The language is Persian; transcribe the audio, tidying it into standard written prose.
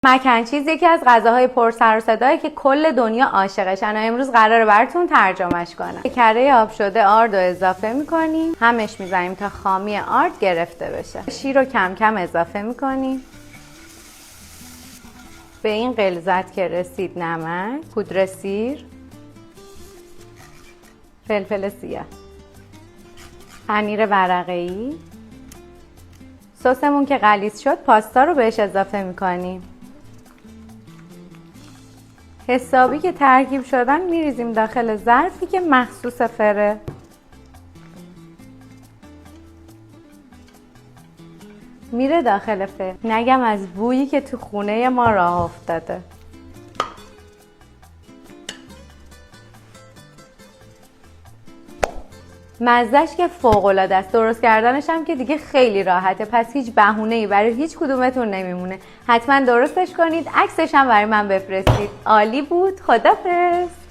مکن چیز یکی از غذاهای پر سر و صدایی که کل دنیا عاشقشن و امروز قراره براتون ترجمهش کنم. کره آب شده آرد رو اضافه میکنیم، همش میزنیم تا خامی آرد گرفته بشه. شیر رو کم کم اضافه میکنیم. به این غلظت که رسید نمک، پودر سیر، فلفل سیاه، پنیر ورقه‌ای. سسمون که غلیظ شد پاستا رو بهش اضافه میکنیم. حسابی که ترکیب شدن میریزیم داخل ظرفی که مخصوص فره. میره داخل فر. نگم از بویی که تو خونه ما راه افتاده. مزهش که فوق‌العاده است. درست کردنش هم که دیگه خیلی راحته، پس هیچ بهونه‌ای برای هیچ کدومتون نمیمونه. حتما درستش کنید، عکسش هم برای من بفرستید. عالی بود. خدافظ.